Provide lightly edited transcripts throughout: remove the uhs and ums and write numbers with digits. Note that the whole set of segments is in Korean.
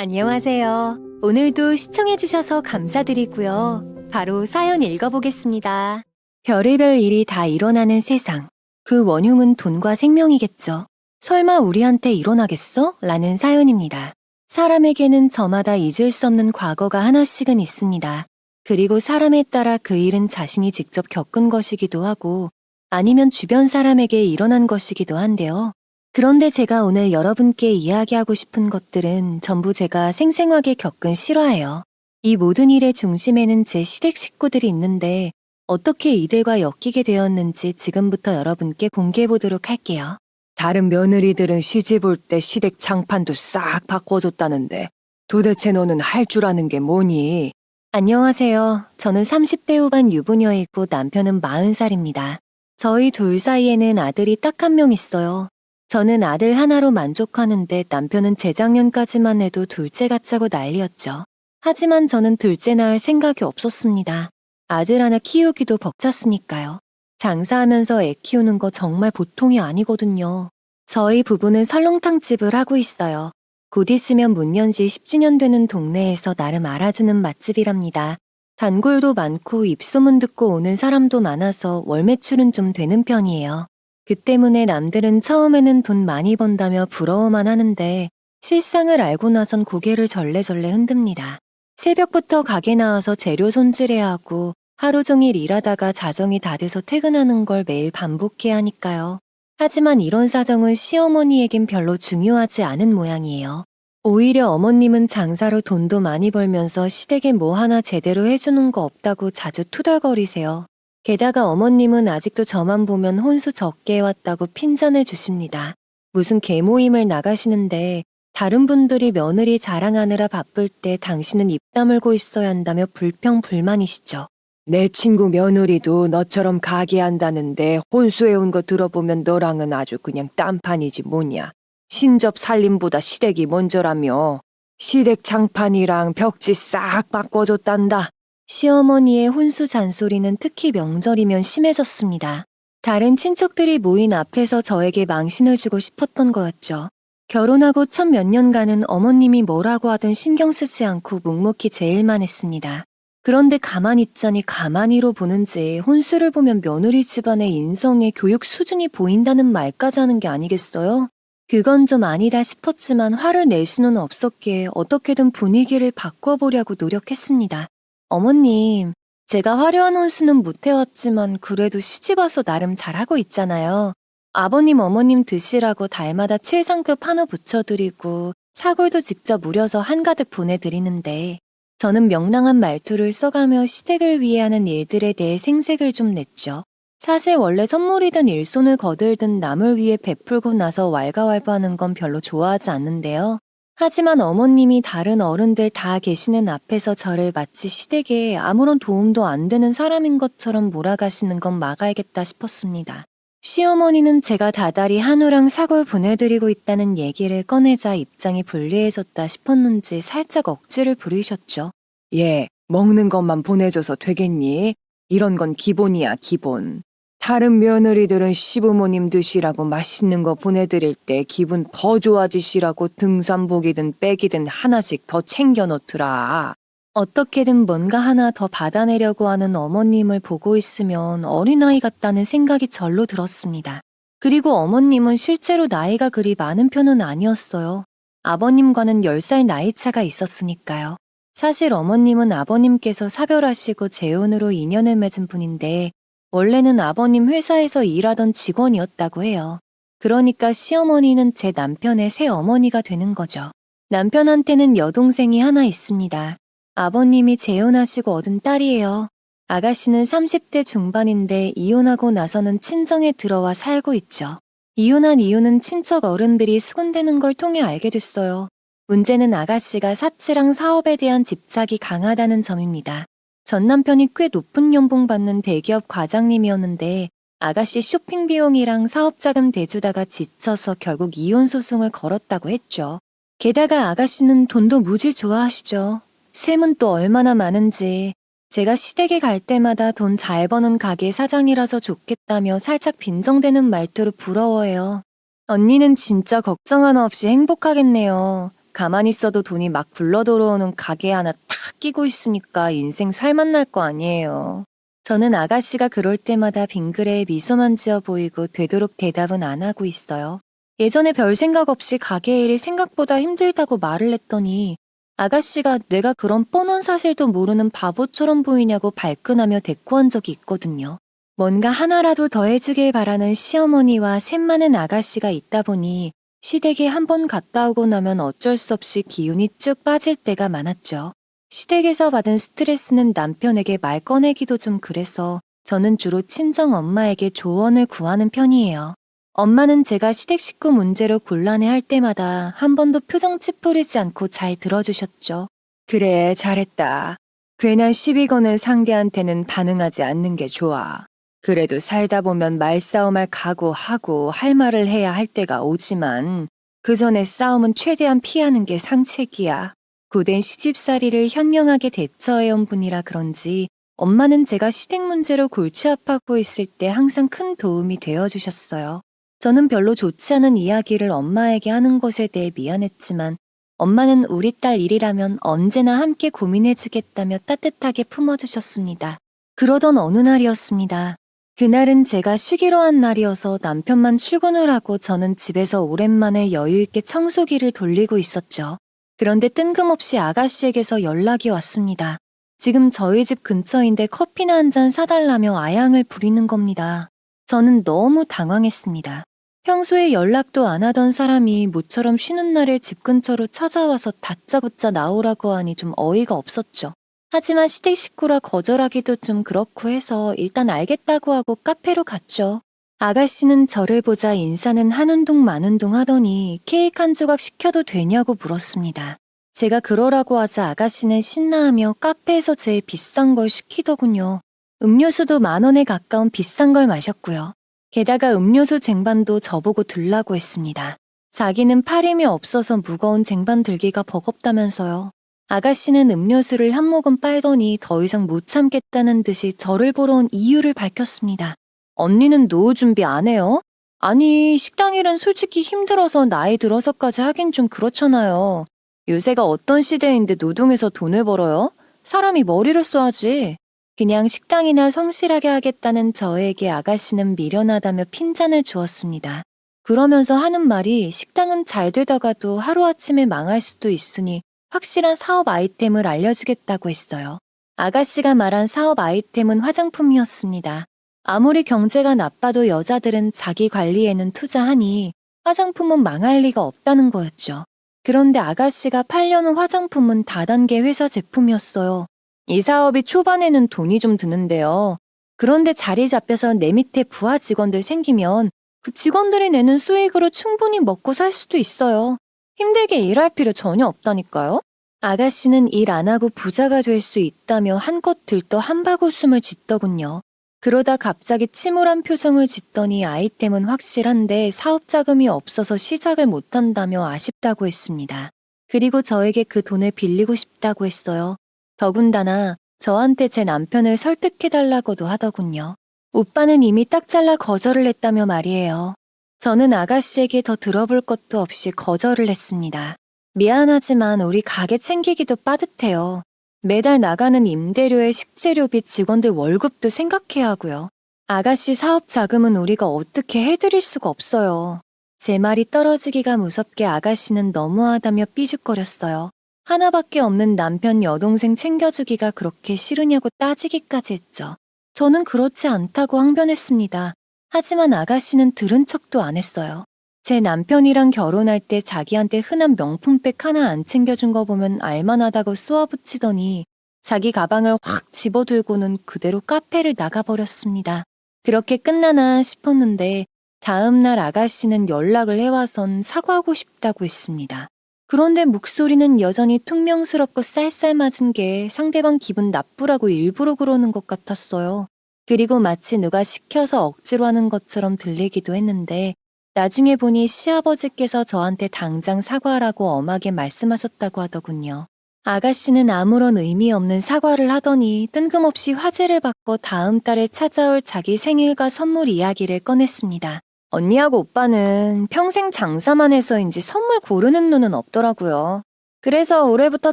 안녕하세요. 오늘도 시청해주셔서 감사드리고요. 바로 사연 읽어보겠습니다. 별의별 일이 다 일어나는 세상. 그 원흉은 돈과 생명이겠죠. 설마 우리한테 일어나겠어? 라는 사연입니다. 사람에게는 저마다 잊을 수 없는 과거가 하나씩은 있습니다. 그리고 사람에 따라 그 일은 자신이 직접 겪은 것이기도 하고 아니면 주변 사람에게 일어난 것이기도 한데요. 그런데 제가 오늘 여러분께 이야기하고 싶은 것들은 전부 제가 생생하게 겪은 실화예요. 이 모든 일의 중심에는 제 시댁 식구들이 있는데 어떻게 이들과 엮이게 되었는지 지금부터 여러분께 공개해 보도록 할게요. 다른 며느리들은 시집 올 때 시댁 장판도 싹 바꿔줬다는데 도대체 너는 할 줄 아는 게 뭐니? 안녕하세요. 저는 30대 후반 유부녀이고 남편은 40살입니다. 저희 둘 사이에는 아들이 딱 한 명 있어요. 저는 아들 하나로 만족하는데 남편은 재작년까지만 해도 둘째 갖자고 난리였죠. 하지만 저는 둘째 낳을 생각이 없었습니다. 아들 하나 키우기도 벅찼으니까요. 장사하면서 애 키우는 거 정말 보통이 아니거든요. 저희 부부는 설렁탕집을 하고 있어요. 곧 있으면 문 연 지 10주년 되는 동네에서 나름 알아주는 맛집이랍니다. 단골도 많고 입소문 듣고 오는 사람도 많아서 월 매출은 좀 되는 편이에요. 그 때문에 남들은 처음에는 돈 많이 번다며 부러워만 하는데 실상을 알고 나선 고개를 절레절레 흔듭니다. 새벽부터 가게 나와서 재료 손질해야 하고 하루 종일 일하다가 자정이 다 돼서 퇴근하는 걸 매일 반복해야 하니까요. 하지만 이런 사정은 시어머니에겐 별로 중요하지 않은 모양이에요. 오히려 어머님은 장사로 돈도 많이 벌면서 시댁에 뭐 하나 제대로 해주는 거 없다고 자주 투덜거리세요. 게다가 어머님은 아직도 저만 보면 혼수 적게 해왔다고 핀잔을 주십니다. 무슨 개모임을 나가시는데 다른 분들이 며느리 자랑하느라 바쁠 때 당신은 입 다물고 있어야 한다며 불평불만이시죠. 내 친구 며느리도 너처럼 가게 한다는데 혼수해온 거 들어보면 너랑은 아주 그냥 딴판이지 뭐냐. 신접 살림보다 시댁이 먼저라며. 시댁 장판이랑 벽지 싹 바꿔줬단다. 시어머니의 혼수 잔소리는 특히 명절이면 심해졌습니다. 다른 친척들이 모인 앞에서 저에게 망신을 주고 싶었던 거였죠. 결혼하고 첫 몇 년간은 어머님이 뭐라고 하든 신경 쓰지 않고 묵묵히 제 일만 했습니다. 그런데 가만히 있자니 가만히로 보는지 혼수를 보면 며느리 집안의 인성의 교육 수준이 보인다는 말까지 하는 게 아니겠어요? 그건 좀 아니다 싶었지만 화를 낼 수는 없었기에 어떻게든 분위기를 바꿔보려고 노력했습니다. 어머님, 제가 화려한 혼수는 못 해왔지만 그래도 시집 와서 나름 잘하고 있잖아요. 아버님, 어머님 드시라고 달마다 최상급 한우 부쳐드리고 사골도 직접 우려서 한가득 보내드리는데 저는 명랑한 말투를 써가며 시댁을 위해 하는 일들에 대해 생색을 좀 냈죠. 사실 원래 선물이든 일손을 거들든 남을 위해 베풀고 나서 왈가왈부하는 건 별로 좋아하지 않는데요. 하지만 어머님이 다른 어른들 다 계시는 앞에서 저를 마치 시댁에 아무런 도움도 안 되는 사람인 것처럼 몰아가시는 건 막아야겠다 싶었습니다. 시어머니는 제가 다달이 한우랑 사골 보내드리고 있다는 얘기를 꺼내자 입장이 불리해졌다 싶었는지 살짝 억지를 부리셨죠. 얘, 먹는 것만 보내줘서 되겠니? 이런 건 기본이야, 기본. 다른 며느리들은 시부모님 드시라고 맛있는 거 보내드릴 때 기분 더 좋아지시라고 등산복이든 백이든 하나씩 더 챙겨 놓더라. 어떻게든 뭔가 하나 더 받아내려고 하는 어머님을 보고 있으면 어린아이 같다는 생각이 절로 들었습니다. 그리고 어머님은 실제로 나이가 그리 많은 편은 아니었어요. 아버님과는 10살 나이 차가 있었으니까요. 사실 어머님은 아버님께서 사별하시고 재혼으로 인연을 맺은 분인데 원래는 아버님 회사에서 일하던 직원이었다고 해요. 그러니까 시어머니는 제 남편의 새어머니가 되는 거죠. 남편한테는 여동생이 하나 있습니다. 아버님이 재혼하시고 얻은 딸이에요. 아가씨는 30대 중반인데 이혼하고 나서는 친정에 들어와 살고 있죠. 이혼한 이유는 친척 어른들이 수군대는 걸 통해 알게 됐어요. 문제는 아가씨가 사치랑 사업에 대한 집착이 강하다는 점입니다. 전 남편이 꽤 높은 연봉 받는 대기업 과장님이었는데 아가씨 쇼핑 비용이랑 사업 자금 대주다가 지쳐서 결국 이혼 소송을 걸었다고 했죠. 게다가 아가씨는 돈도 무지 좋아하시죠. 셈은 또 얼마나 많은지. 제가 시댁에 갈 때마다 돈 잘 버는 가게 사장이라서 좋겠다며 살짝 빈정대는 말투로 부러워해요. 언니는 진짜 걱정 하나 없이 행복하겠네요. 가만히 있어도 돈이 막 굴러 들어오는 가게 하나 탁 끼고 있으니까 인생 살만 날 거 아니에요. 저는 아가씨가 그럴 때마다 빙그레 미소만 지어 보이고 되도록 대답은 안 하고 있어요. 예전에 별 생각 없이 가게 일이 생각보다 힘들다고 말을 했더니 아가씨가 내가 그런 뻔한 사실도 모르는 바보처럼 보이냐고 발끈하며 대꾸한 적이 있거든요. 뭔가 하나라도 더 해주길 바라는 시어머니와 샘 많은 아가씨가 있다 보니 시댁에 한 번 갔다 오고 나면 어쩔 수 없이 기운이 쭉 빠질 때가 많았죠. 시댁에서 받은 스트레스는 남편에게 말 꺼내기도 좀 그래서 저는 주로 친정 엄마에게 조언을 구하는 편이에요. 엄마는 제가 시댁 식구 문제로 곤란해할 때마다 한 번도 표정 찌푸리지 않고 잘 들어주셨죠. 그래, 잘했다. 괜한 시비 거는 상대한테는 반응하지 않는 게 좋아. 그래도 살다 보면 말싸움할 각오하고 할 말을 해야 할 때가 오지만 그 전에 싸움은 최대한 피하는 게 상책이야. 고된 시집살이를 현명하게 대처해온 분이라 그런지 엄마는 제가 시댁 문제로 골치 아파하고 있을 때 항상 큰 도움이 되어주셨어요. 저는 별로 좋지 않은 이야기를 엄마에게 하는 것에 대해 미안했지만 엄마는 우리 딸 일이라면 언제나 함께 고민해주겠다며 따뜻하게 품어주셨습니다. 그러던 어느 날이었습니다. 그날은 제가 쉬기로 한 날이어서 남편만 출근을 하고 저는 집에서 오랜만에 여유있게 청소기를 돌리고 있었죠. 그런데 뜬금없이 아가씨에게서 연락이 왔습니다. 지금 저희 집 근처인데 커피나 한 잔 사달라며 아양을 부리는 겁니다. 저는 너무 당황했습니다. 평소에 연락도 안 하던 사람이 모처럼 쉬는 날에 집 근처로 찾아와서 다짜고짜 나오라고 하니 좀 어이가 없었죠. 하지만 시댁 식구라 거절하기도 좀 그렇고 해서 일단 알겠다고 하고 카페로 갔죠. 아가씨는 저를 보자 인사는 한운동 만운동 하더니 케이크 한 조각 시켜도 되냐고 물었습니다. 제가 그러라고 하자 아가씨는 신나하며 카페에서 제일 비싼 걸 시키더군요. 음료수도 10,000원에 가까운 비싼 걸 마셨고요. 게다가 음료수 쟁반도 저보고 들라고 했습니다. 자기는 팔힘이 없어서 무거운 쟁반 들기가 버겁다면서요. 아가씨는 음료수를 한 모금 빨더니 더 이상 못 참겠다는 듯이 저를 보러 온 이유를 밝혔습니다. 언니는 노후 준비 안 해요? 아니, 식당 일은 솔직히 힘들어서 나이 들어서까지 하긴 좀 그렇잖아요. 요새가 어떤 시대인데 노동해서 돈을 벌어요? 사람이 머리를 써야지. 그냥 식당이나 성실하게 하겠다는 저에게 아가씨는 미련하다며 핀잔을 주었습니다. 그러면서 하는 말이 식당은 잘 되다가도 하루아침에 망할 수도 있으니 확실한 사업 아이템을 알려주겠다고 했어요. 아가씨가 말한 사업 아이템은 화장품이었습니다. 아무리 경제가 나빠도 여자들은 자기 관리에는 투자하니 화장품은 망할 리가 없다는 거였죠. 그런데 아가씨가 팔려는 화장품은 다단계 회사 제품이었어요. 이 사업이 초반에는 돈이 좀 드는데요. 그런데 자리 잡혀서 내 밑에 부하 직원들 생기면 그 직원들이 내는 수익으로 충분히 먹고 살 수도 있어요. 힘들게 일할 필요 전혀 없다니까요. 아가씨는 일 안 하고 부자가 될 수 있다며 한껏 들떠 한바구음을 짓더군요. 그러다 갑자기 침울한 표정을 짓더니 아이템은 확실한데 사업 자금이 없어서 시작을 못한다며 아쉽다고 했습니다. 그리고 저에게 그 돈을 빌리고 싶다고 했어요. 더군다나 저한테 제 남편을 설득해달라고도 하더군요. 오빠는 이미 딱 잘라 거절을 했다며 말이에요. 저는 아가씨에게 더 들어볼 것도 없이 거절을 했습니다. 미안하지만 우리 가게 챙기기도 빠듯해요. 매달 나가는 임대료에 식재료비 직원들 월급도 생각해야 하고요. 아가씨 사업 자금은 우리가 어떻게 해드릴 수가 없어요. 제 말이 떨어지기가 무섭게 아가씨는 너무하다며 삐죽거렸어요. 하나밖에 없는 남편 여동생 챙겨주기가 그렇게 싫으냐고 따지기까지 했죠. 저는 그렇지 않다고 항변했습니다. 하지만 아가씨는 들은 척도 안 했어요. 제 남편이랑 결혼할 때 자기한테 흔한 명품백 하나 안 챙겨준 거 보면 알만하다고 쏘아붙이더니 자기 가방을 확 집어들고는 그대로 카페를 나가버렸습니다. 그렇게 끝나나 싶었는데 다음 날 아가씨는 연락을 해와선 사과하고 싶다고 했습니다. 그런데 목소리는 여전히 퉁명스럽고 쌀쌀맞은 게 상대방 기분 나쁘라고 일부러 그러는 것 같았어요. 그리고 마치 누가 시켜서 억지로 하는 것처럼 들리기도 했는데 나중에 보니 시아버지께서 저한테 당장 사과하라고 엄하게 말씀하셨다고 하더군요. 아가씨는 아무런 의미 없는 사과를 하더니 뜬금없이 화제를 바꿔 다음 달에 찾아올 자기 생일과 선물 이야기를 꺼냈습니다. 언니하고 오빠는 평생 장사만 해서인지 선물 고르는 눈은 없더라고요. 그래서 올해부터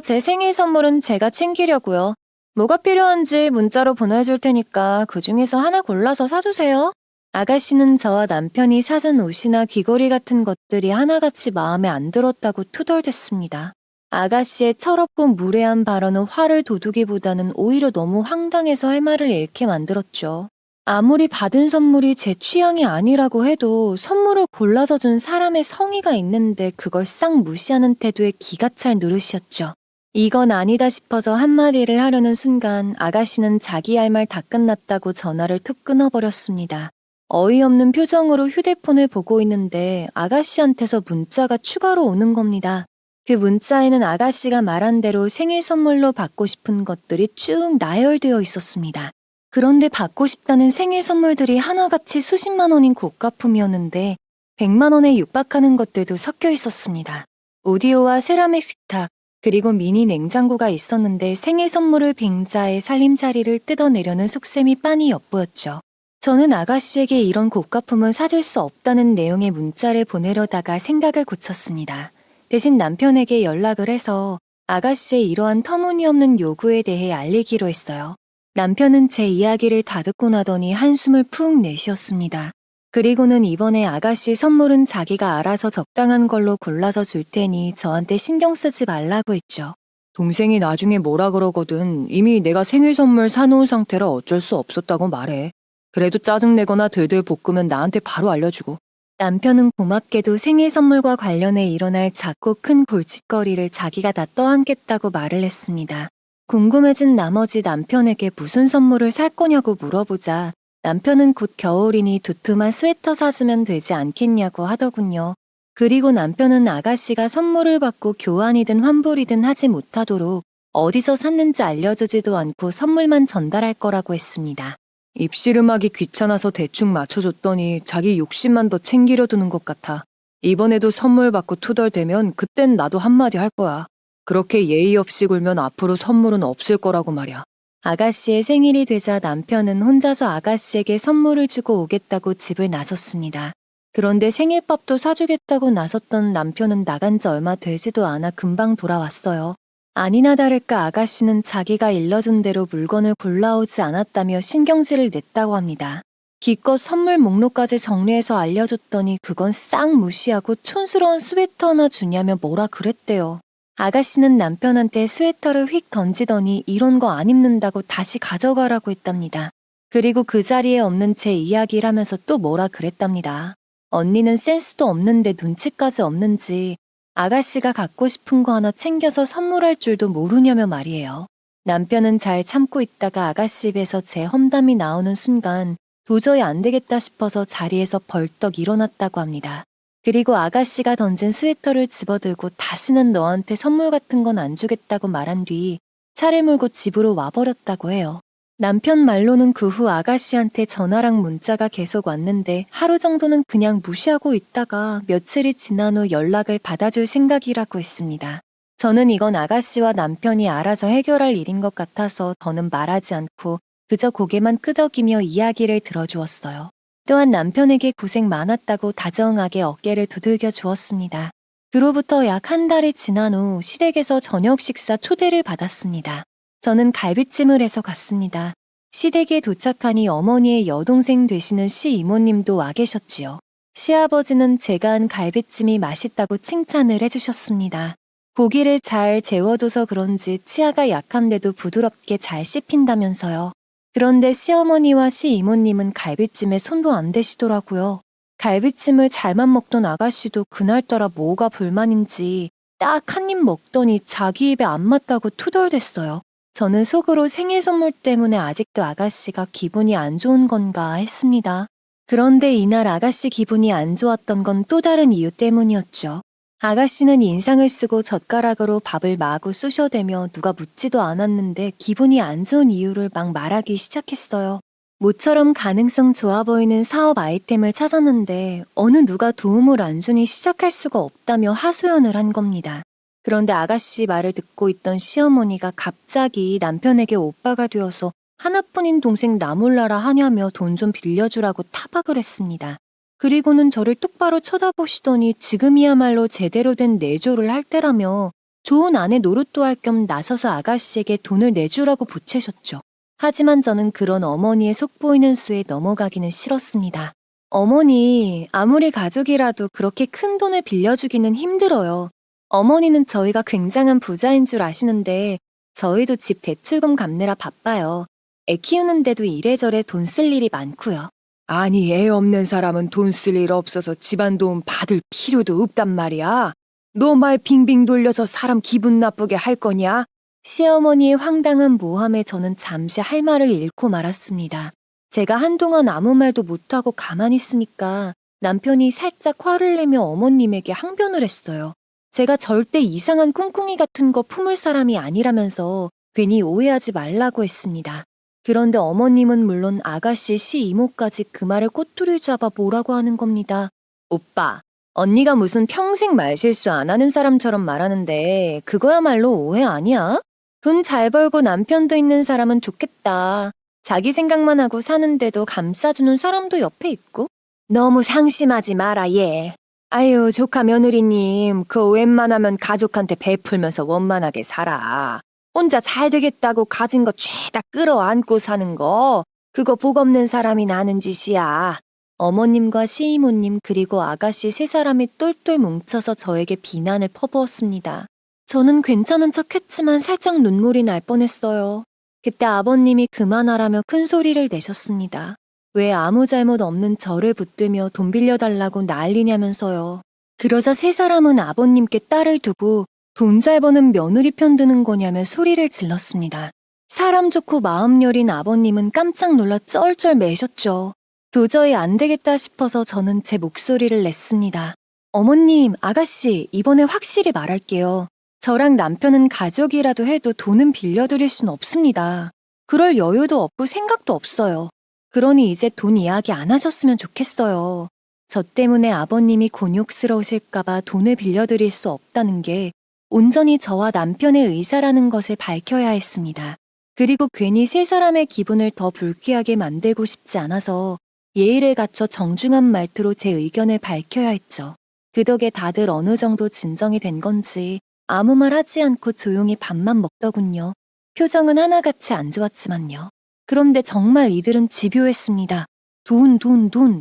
제 생일 선물은 제가 챙기려고요. 뭐가 필요한지 문자로 보내줄 테니까 그 중에서 하나 골라서 사주세요. 아가씨는 저와 남편이 사준 옷이나 귀걸이 같은 것들이 하나같이 마음에 안 들었다고 투덜댔습니다. 아가씨의 철없고 무례한 발언은 화를 돋우기보다는 오히려 너무 황당해서 할 말을 잃게 만들었죠. 아무리 받은 선물이 제 취향이 아니라고 해도 선물을 골라서 준 사람의 성의가 있는데 그걸 싹 무시하는 태도에 기가 찰 노릇이었죠. 이건 아니다 싶어서 한마디를 하려는 순간 아가씨는 자기 할 말 다 끝났다고 전화를 툭 끊어버렸습니다. 어이없는 표정으로 휴대폰을 보고 있는데 아가씨한테서 문자가 추가로 오는 겁니다. 그 문자에는 아가씨가 말한 대로 생일 선물로 받고 싶은 것들이 쭉 나열되어 있었습니다. 그런데 받고 싶다는 생일 선물들이 하나같이 수십만 원인 고가품이었는데 100만 원에 육박하는 것들도 섞여 있었습니다. 오디오와 세라믹 식탁, 그리고 미니 냉장고가 있었는데 생일 선물을 빙자해 살림살이를 뜯어내려는 속셈이 빤히 엿보였죠. 저는 아가씨에게 이런 고가품은 사줄 수 없다는 내용의 문자를 보내려다가 생각을 고쳤습니다. 대신 남편에게 연락을 해서 아가씨의 이러한 터무니없는 요구에 대해 알리기로 했어요. 남편은 제 이야기를 다 듣고 나더니 한숨을 푹 내쉬었습니다. 그리고는 이번에 아가씨 선물은 자기가 알아서 적당한 걸로 골라서 줄 테니 저한테 신경 쓰지 말라고 했죠. 동생이 나중에 뭐라 그러거든 이미 내가 생일 선물 사놓은 상태라 어쩔 수 없었다고 말해. 그래도 짜증내거나 들들 볶으면 나한테 바로 알려주고. 남편은 고맙게도 생일 선물과 관련해 일어날 작고 큰 골칫거리를 자기가 다 떠안겠다고 말을 했습니다. 궁금해진 나머지 남편에게 무슨 선물을 살 거냐고 물어보자 남편은 곧 겨울이니 두툼한 스웨터 사주면 되지 않겠냐고 하더군요. 그리고 남편은 아가씨가 선물을 받고 교환이든 환불이든 하지 못하도록 어디서 샀는지 알려주지도 않고 선물만 전달할 거라고 했습니다. 입씨름하기 귀찮아서 대충 맞춰줬더니 자기 욕심만 더 챙기려 드는 것 같아. 이번에도 선물 받고 투덜대면 그땐 나도 한마디 할 거야. 그렇게 예의 없이 굴면 앞으로 선물은 없을 거라고 말이야. 아가씨의 생일이 되자 남편은 혼자서 아가씨에게 선물을 주고 오겠다고 집을 나섰습니다. 그런데 생일밥도 사주겠다고 나섰던 남편은 나간 지 얼마 되지도 않아 금방 돌아왔어요. 아니나 다를까 아가씨는 자기가 일러준 대로 물건을 골라오지 않았다며 신경질을 냈다고 합니다. 기껏 선물 목록까지 정리해서 알려줬더니 그건 싹 무시하고 촌스러운 스웨터 하나 주냐며 뭐라 그랬대요. 아가씨는 남편한테 스웨터를 휙 던지더니 이런 거 안 입는다고 다시 가져가라고 했답니다. 그리고 그 자리에 없는 제 이야기를 하면서 또 뭐라 그랬답니다. 언니는 센스도 없는데 눈치까지 없는지 아가씨가 갖고 싶은 거 하나 챙겨서 선물할 줄도 모르냐며 말이에요. 남편은 잘 참고 있다가 아가씨 입에서 제 험담이 나오는 순간 도저히 안 되겠다 싶어서 자리에서 벌떡 일어났다고 합니다. 그리고 아가씨가 던진 스웨터를 집어들고 다시는 너한테 선물 같은 건 안 주겠다고 말한 뒤 차를 몰고 집으로 와버렸다고 해요. 남편 말로는 그 후 아가씨한테 전화랑 문자가 계속 왔는데 하루 정도는 그냥 무시하고 있다가 며칠이 지난 후 연락을 받아줄 생각이라고 했습니다. 저는 이건 아가씨와 남편이 알아서 해결할 일인 것 같아서 더는 말하지 않고 그저 고개만 끄덕이며 이야기를 들어주었어요. 또한 남편에게 고생 많았다고 다정하게 어깨를 두들겨 주었습니다. 그로부터 약 한 달이 지난 후 시댁에서 저녁 식사 초대를 받았습니다. 저는 갈비찜을 해서 갔습니다. 시댁에 도착하니 어머니의 여동생 되시는 시이모님도 와 계셨지요. 시아버지는 제가 한 갈비찜이 맛있다고 칭찬을 해주셨습니다. 고기를 잘 재워둬서 그런지 치아가 약한데도 부드럽게 잘 씹힌다면서요. 그런데 시어머니와 시이모님은 갈비찜에 손도 안 대시더라고요. 갈비찜을 잘만 먹던 아가씨도 그날따라 뭐가 불만인지 딱 한 입 먹더니 자기 입에 안 맞다고 투덜댔어요. 저는 속으로 생일 선물 때문에 아직도 아가씨가 기분이 안 좋은 건가 했습니다. 그런데 이날 아가씨 기분이 안 좋았던 건 또 다른 이유 때문이었죠. 아가씨는 인상을 쓰고 젓가락으로 밥을 마구 쑤셔대며 누가 묻지도 않았는데 기분이 안 좋은 이유를 막 말하기 시작했어요. 모처럼 가능성 좋아 보이는 사업 아이템을 찾았는데 어느 누가 도움을 안 주니 시작할 수가 없다며 하소연을 한 겁니다. 그런데 아가씨 말을 듣고 있던 시어머니가 갑자기 남편에게 오빠가 되어서 하나뿐인 동생 나 몰라라 하냐며 돈 좀 빌려주라고 타박을 했습니다. 그리고는 저를 똑바로 쳐다보시더니 지금이야말로 제대로 된 내조를 할 때라며 좋은 아내 노릇도 할 겸 나서서 아가씨에게 돈을 내주라고 보채셨죠. 하지만 저는 그런 어머니의 속보이는 수에 넘어가기는 싫었습니다. 어머니, 아무리 가족이라도 그렇게 큰 돈을 빌려주기는 힘들어요. 어머니는 저희가 굉장한 부자인 줄 아시는데 저희도 집 대출금 갚느라 바빠요. 애 키우는데도 이래저래 돈 쓸 일이 많고요. 아니, 애 없는 사람은 돈 쓸 일 없어서 집안 도움 받을 필요도 없단 말이야. 너 말 빙빙 돌려서 사람 기분 나쁘게 할 거냐? 시어머니의 황당한 모함에 저는 잠시 할 말을 잃고 말았습니다. 제가 한동안 아무 말도 못하고 가만히 있으니까 남편이 살짝 화를 내며 어머님에게 항변을 했어요. 제가 절대 이상한 꿍꿍이 같은 거 품을 사람이 아니라면서 괜히 오해하지 말라고 했습니다. 그런데 어머님은 물론 아가씨 시이모까지 그 말을 꼬투리 잡아 뭐라고 하는 겁니다. 오빠, 언니가 무슨 평생 말실수 안 하는 사람처럼 말하는데 그거야말로 오해 아니야? 돈 잘 벌고 남편도 있는 사람은 좋겠다. 자기 생각만 하고 사는데도 감싸주는 사람도 옆에 있고. 너무 상심하지 마라 얘. 아유 조카 며느리님 그 웬만하면 가족한테 베풀면서 원만하게 살아. 혼자 잘 되겠다고 가진 거 죄다 끌어안고 사는 거 그거 복 없는 사람이 나는 짓이야. 어머님과 시이모님 그리고 아가씨 세 사람이 똘똘 뭉쳐서 저에게 비난을 퍼부었습니다. 저는 괜찮은 척 했지만 살짝 눈물이 날 뻔했어요. 그때 아버님이 그만하라며 큰 소리를 내셨습니다. 왜 아무 잘못 없는 저를 붙들며 돈 빌려달라고 난리냐면서요. 그러자 세 사람은 아버님께 딸을 두고 돈 잘 버는 며느리 편드는 거냐며 소리를 질렀습니다. 사람 좋고 마음 여린 아버님은 깜짝 놀라 쩔쩔 매셨죠. 도저히 안 되겠다 싶어서 저는 제 목소리를 냈습니다. 어머님, 아가씨, 이번에 확실히 말할게요. 저랑 남편은 가족이라도 해도 돈은 빌려드릴 순 없습니다. 그럴 여유도 없고 생각도 없어요. 그러니 이제 돈 이야기 안 하셨으면 좋겠어요. 저 때문에 아버님이 곤욕스러우실까봐 돈을 빌려드릴 수 없다는 게 온전히 저와 남편의 의사라는 것을 밝혀야 했습니다. 그리고 괜히 세 사람의 기분을 더 불쾌하게 만들고 싶지 않아서 예의를 갖춰 정중한 말투로 제 의견을 밝혀야 했죠. 그 덕에 다들 어느 정도 진정이 된 건지 아무 말 하지 않고 조용히 밥만 먹더군요. 표정은 하나같이 안 좋았지만요. 그런데 정말 이들은 집요했습니다. 돈,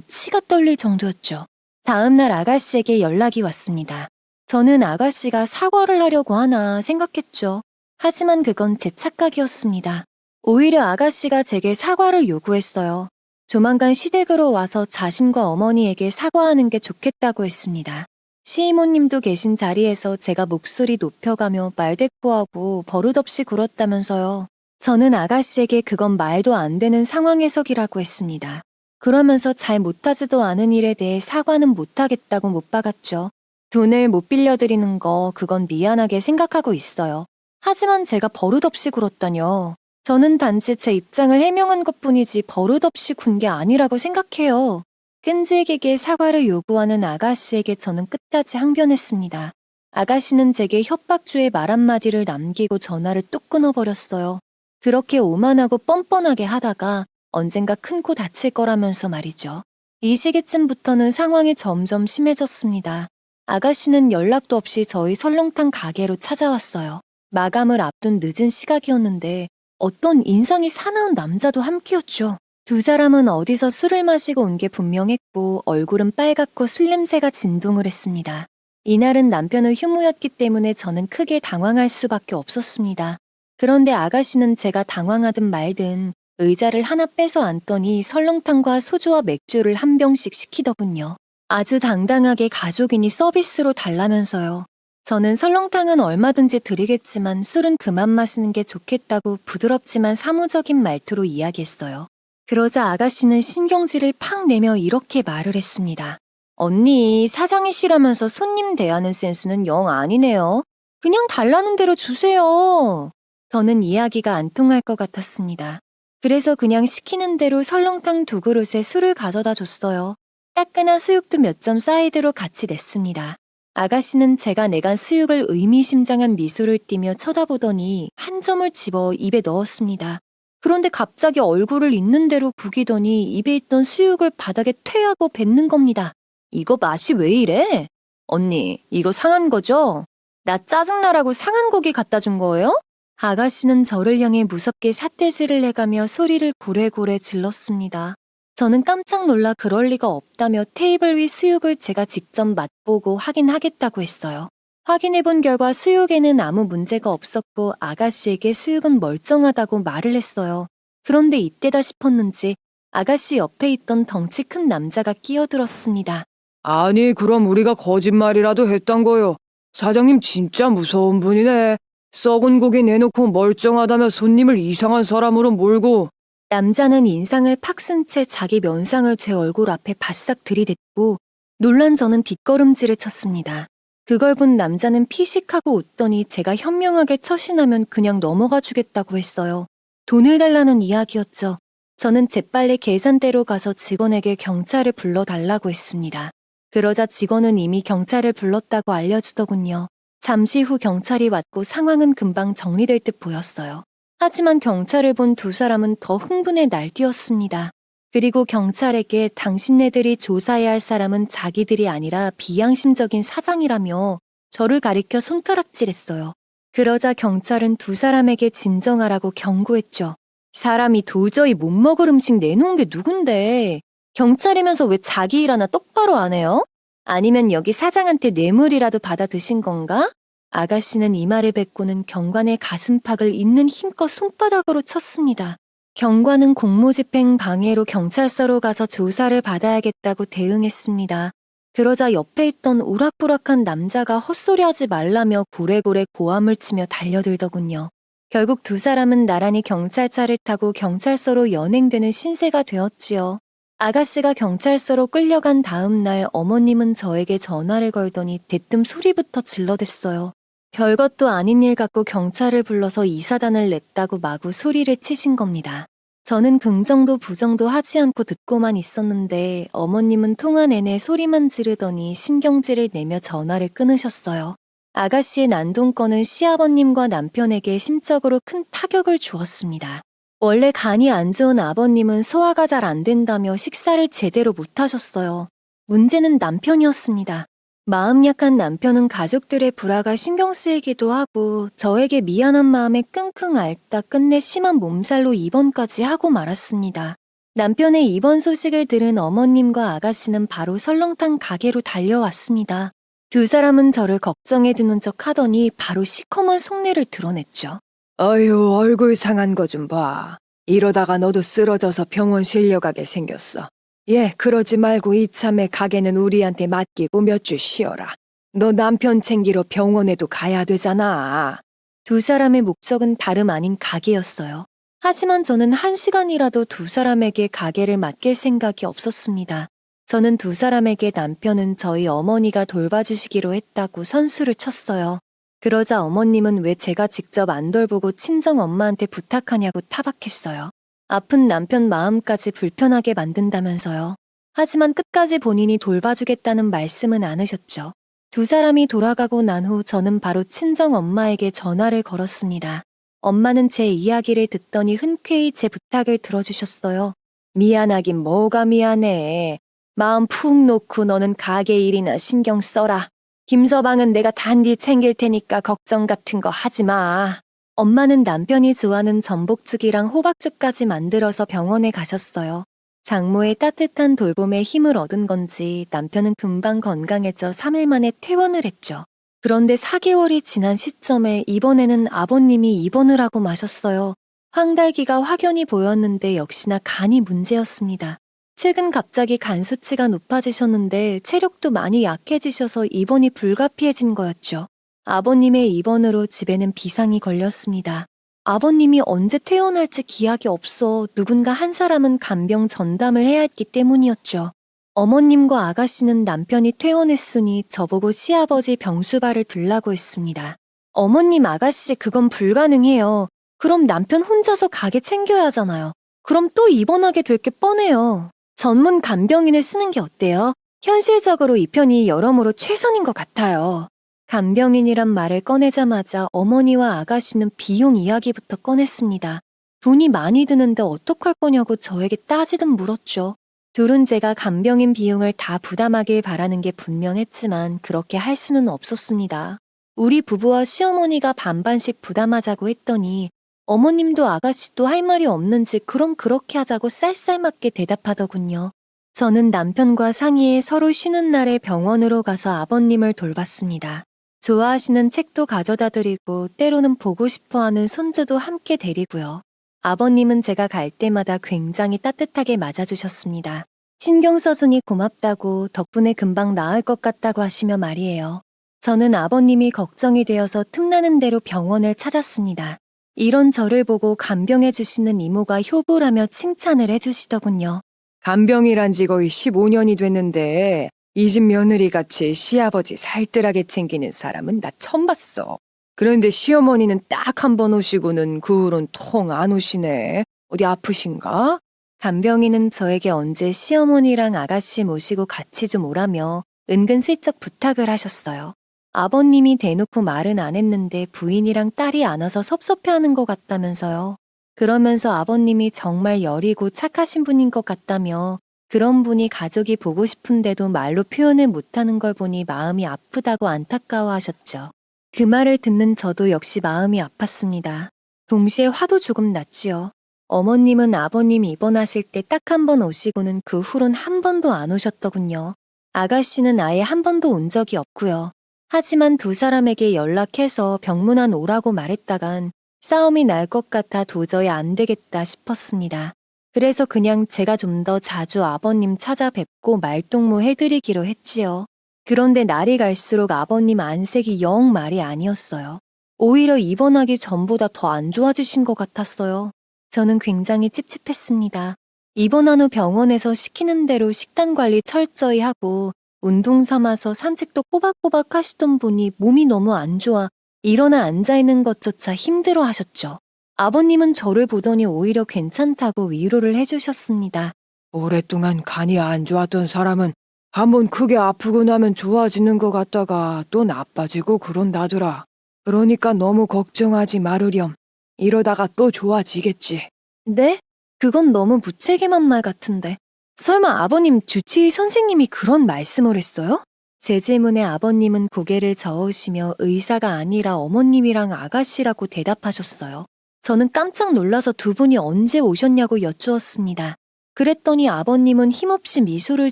치가 떨릴 정도였죠. 다음 날 아가씨에게 연락이 왔습니다. 저는 아가씨가 사과를 하려고 하나 생각했죠. 하지만 그건 제 착각이었습니다. 오히려 아가씨가 제게 사과를 요구했어요. 조만간 시댁으로 와서 자신과 어머니에게 사과하는 게 좋겠다고 했습니다. 시이모님도 계신 자리에서 제가 목소리 높여가며 말대꾸하고 버릇없이 굴었다면서요. 저는 아가씨에게 그건 말도 안 되는 상황 해석이라고 했습니다. 그러면서 잘 못하지도 않은 일에 대해 사과는 못하겠다고 못 박았죠. 돈을 못 빌려드리는 거 그건 미안하게 생각하고 있어요. 하지만 제가 버릇없이 굴었다뇨. 저는 단지 제 입장을 해명한 것뿐이지 버릇없이 군 게 아니라고 생각해요. 끈질기게 사과를 요구하는 아가씨에게 저는 끝까지 항변했습니다. 아가씨는 제게 협박주의 말 한마디를 남기고 전화를 뚝 끊어버렸어요. 그렇게 오만하고 뻔뻔하게 하다가 언젠가 큰 코 다칠 거라면서 말이죠. 이 시기쯤부터는 상황이 점점 심해졌습니다. 아가씨는 연락도 없이 저희 설렁탕 가게로 찾아왔어요. 마감을 앞둔 늦은 시각이었는데 어떤 인상이 사나운 남자도 함께였죠. 두 사람은 어디서 술을 마시고 온 게 분명했고 얼굴은 빨갛고 술 냄새가 진동을 했습니다. 이날은 남편의 휴무였기 때문에 저는 크게 당황할 수밖에 없었습니다. 그런데 아가씨는 제가 당황하든 말든 의자를 하나 빼서 앉더니 설렁탕과 소주와 맥주를 한 병씩 시키더군요. 아주 당당하게 가족이니 서비스로 달라면서요. 저는 설렁탕은 얼마든지 드리겠지만 술은 그만 마시는 게 좋겠다고 부드럽지만 사무적인 말투로 이야기했어요. 그러자 아가씨는 신경질을 팍 내며 이렇게 말을 했습니다. 언니, 사장이시라면서 손님 대하는 센스는 영 아니네요. 그냥 달라는 대로 주세요. 저는 이야기가 안 통할 것 같았습니다. 그래서 그냥 시키는 대로 설렁탕 2그릇에 술을 가져다 줬어요. 따끈한 수육도 몇 점 사이드로 같이 냈습니다. 아가씨는 제가 내간 수육을 의미심장한 미소를 띠며 쳐다보더니 한 점을 집어 입에 넣었습니다. 그런데 갑자기 얼굴을 있는 대로 구기더니 입에 있던 수육을 바닥에 퇴하고 뱉는 겁니다. 이거 맛이 왜 이래? 언니, 이거 상한 거죠? 나 짜증나라고 상한 고기 갖다 준 거예요? 아가씨는 저를 향해 무섭게 삿대질을 해가며 소리를 고래고래 질렀습니다. 저는 깜짝 놀라 그럴 리가 없다며 테이블 위 수육을 제가 직접 맛보고 확인하겠다고 했어요. 확인해본 결과 수육에는 아무 문제가 없었고 아가씨에게 수육은 멀쩡하다고 말을 했어요. 그런데 이때다 싶었는지 아가씨 옆에 있던 덩치 큰 남자가 끼어들었습니다. 아니, 그럼 우리가 거짓말이라도 했단 거요. 사장님 진짜 무서운 분이네. 썩은 고기 내놓고 멀쩡하다며 손님을 이상한 사람으로 몰고. 남자는 인상을 팍 쓴 채 자기 면상을 제 얼굴 앞에 바싹 들이댔고 놀란 저는 뒷걸음질을 쳤습니다. 그걸 본 남자는 피식하고 웃더니 제가 현명하게 처신하면 그냥 넘어가 주겠다고 했어요. 돈을 달라는 이야기였죠. 저는 재빨리 계산대로 가서 직원에게 경찰을 불러달라고 했습니다. 그러자 직원은 이미 경찰을 불렀다고 알려주더군요. 잠시 후 경찰이 왔고 상황은 금방 정리될 듯 보였어요. 하지만 경찰을 본 두 사람은 더 흥분에 날뛰었습니다. 그리고 경찰에게 당신네들이 조사해야 할 사람은 자기들이 아니라 비양심적인 사장이라며 저를 가리켜 손가락질했어요. 그러자 경찰은 두 사람에게 진정하라고 경고했죠. 사람이 도저히 못 먹을 음식 내놓은 게 누군데 경찰이면서 왜 자기 일 하나 똑바로 안 해요? 아니면 여기 사장한테 뇌물이라도 받아 드신 건가? 아가씨는 이 말을 뱉고는 경관의 가슴팍을 있는 힘껏 손바닥으로 쳤습니다. 경관은 공무집행 방해로 경찰서로 가서 조사를 받아야겠다고 대응했습니다. 그러자 옆에 있던 우락부락한 남자가 헛소리하지 말라며 고래고래 고함을 치며 달려들더군요. 결국 두 사람은 나란히 경찰차를 타고 경찰서로 연행되는 신세가 되었지요. 아가씨가 경찰서로 끌려간 다음 날 어머님은 저에게 전화를 걸더니 대뜸 소리부터 질러댔어요. 별것도 아닌 일 갖고 경찰을 불러서 이사단을 냈다고 마구 소리를 치신 겁니다. 저는 긍정도 부정도 하지 않고 듣고만 있었는데 어머님은 통화 내내 소리만 지르더니 신경질을 내며 전화를 끊으셨어요. 아가씨의 난동권은 시아버님과 남편에게 심적으로 큰 타격을 주었습니다. 원래 간이 안 좋은 아버님은 소화가 잘 안 된다며 식사를 제대로 못 하셨어요. 문제는 남편이었습니다. 마음 약한 남편은 가족들의 불화가 신경 쓰이기도 하고 저에게 미안한 마음에 끙끙 앓다 끝내 심한 몸살로 입원까지 하고 말았습니다. 남편의 입원 소식을 들은 어머님과 아가씨는 바로 설렁탕 가게로 달려왔습니다. 두 사람은 저를 걱정해주는 척 하더니 바로 시커먼 속내를 드러냈죠. 아유, 얼굴 상한 거 좀 봐. 이러다가 너도 쓰러져서 병원 실려가게 생겼어. 예, 그러지 말고 이참에 가게는 우리한테 맡기고 몇 주 쉬어라. 너 남편 챙기러 병원에도 가야 되잖아. 두 사람의 목적은 다름 아닌 가게였어요. 하지만 저는 1시간이라도 두 사람에게 가게를 맡길 생각이 없었습니다. 저는 두 사람에게 남편은 저희 어머니가 돌봐주시기로 했다고 선수를 쳤어요. 그러자 어머님은 왜 제가 직접 안 돌보고 친정 엄마한테 부탁하냐고 타박했어요. 아픈 남편 마음까지 불편하게 만든다면서요. 하지만 끝까지 본인이 돌봐주겠다는 말씀은 않으셨죠. 두 사람이 돌아가고 난 후 저는 바로 친정 엄마에게 전화를 걸었습니다. 엄마는 제 이야기를 듣더니 흔쾌히 제 부탁을 들어주셨어요. 미안하긴 뭐가 미안해. 마음 푹 놓고 너는 가게 일이나 신경 써라. 김서방은 내가 단디 챙길 테니까 걱정 같은 거 하지 마. 엄마는 남편이 좋아하는 전복죽이랑 호박죽까지 만들어서 병원에 가셨어요. 장모의 따뜻한 돌봄에 힘을 얻은 건지 남편은 금방 건강해져 3일 만에 퇴원을 했죠. 그런데 4개월이 지난 시점에 이번에는 아버님이 입원을 하고 마셨어요. 황달기가 확연히 보였는데 역시나 간이 문제였습니다. 최근 갑자기 간 수치가 높아지셨는데 체력도 많이 약해지셔서 입원이 불가피해진 거였죠. 아버님의 입원으로 집에는 비상이 걸렸습니다. 아버님이 언제 퇴원할지 기약이 없어 누군가 한 사람은 간병 전담을 해야 했기 때문이었죠. 어머님과 아가씨는 남편이 퇴원했으니 저보고 시아버지 병수발을 들라고 했습니다. 어머님, 아가씨, 그건 불가능해요. 그럼 남편 혼자서 가게 챙겨야 하잖아요. 그럼 또 입원하게 될 게 뻔해요. 전문 간병인을 쓰는 게 어때요? 현실적으로 이 편이 여러모로 최선인 것 같아요. 간병인이란 말을 꺼내자마자 어머니와 아가씨는 비용 이야기부터 꺼냈습니다. 돈이 많이 드는데 어떡할 거냐고 저에게 따지듯 물었죠. 둘은 제가 간병인 비용을 다 부담하길 바라는 게 분명했지만 그렇게 할 수는 없었습니다. 우리 부부와 시어머니가 반반씩 부담하자고 했더니 어머님도 아가씨도 할 말이 없는지 그럼 그렇게 하자고 쌀쌀맞게 대답하더군요. 저는 남편과 상의해 서로 쉬는 날에 병원으로 가서 아버님을 돌봤습니다. 좋아하시는 책도 가져다 드리고 때로는 보고 싶어하는 손주도 함께 데리고요. 아버님은 제가 갈 때마다 굉장히 따뜻하게 맞아주셨습니다. 신경 써주니 고맙다고 덕분에 금방 나을 것 같다고 하시며 말이에요. 저는 아버님이 걱정이 되어서 틈나는 대로 병원을 찾았습니다. 이런 저를 보고 간병해 주시는 이모가 효부라며 칭찬을 해주시더군요. 간병이란 지 거의 15년이 됐는데 이 집 며느리같이 시아버지 살뜰하게 챙기는 사람은 나 처음 봤어. 그런데 시어머니는 딱 한 번 오시고는 그 후론 통 안 오시네. 어디 아프신가? 간병인은 저에게 언제 시어머니랑 아가씨 모시고 같이 좀 오라며 은근슬쩍 부탁을 하셨어요. 아버님이 대놓고 말은 안 했는데 부인이랑 딸이 안 와서 섭섭해하는 것 같다면서요. 그러면서 아버님이 정말 여리고 착하신 분인 것 같다며 그런 분이 가족이 보고 싶은데도 말로 표현을 못하는 걸 보니 마음이 아프다고 안타까워하셨죠. 그 말을 듣는 저도 역시 마음이 아팠습니다. 동시에 화도 조금 났지요. 어머님은 아버님 입원하실 때 딱 한 번 오시고는 그 후론 한 번도 안 오셨더군요. 아가씨는 아예 한 번도 온 적이 없고요. 하지만 두 사람에게 연락해서 병문안 오라고 말했다간 싸움이 날 것 같아 도저히 안 되겠다 싶었습니다. 그래서 그냥 제가 좀 더 자주 아버님 찾아뵙고 말동무 해드리기로 했지요. 그런데 날이 갈수록 아버님 안색이 영 말이 아니었어요. 오히려 입원하기 전보다 더 안 좋아지신 것 같았어요. 저는 굉장히 찝찝했습니다. 입원한 후 병원에서 시키는 대로 식단 관리 철저히 하고 운동 삼아서 산책도 꼬박꼬박 하시던 분이 몸이 너무 안 좋아 일어나 앉아있는 것조차 힘들어 하셨죠. 아버님은 저를 보더니 오히려 괜찮다고 위로를 해주셨습니다. 오랫동안 간이 안 좋았던 사람은 한번 크게 아프고 나면 좋아지는 것 같다가 또 나빠지고 그런다더라. 그러니까 너무 걱정하지 말으렴. 이러다가 또 좋아지겠지. 네? 그건 너무 무책임한 말 같은데. 설마 아버님 주치의 선생님이 그런 말씀을 했어요? 제 질문에 아버님은 고개를 저으시며 의사가 아니라 어머님이랑 아가씨라고 대답하셨어요. 저는 깜짝 놀라서 두 분이 언제 오셨냐고 여쭈었습니다. 그랬더니 아버님은 힘없이 미소를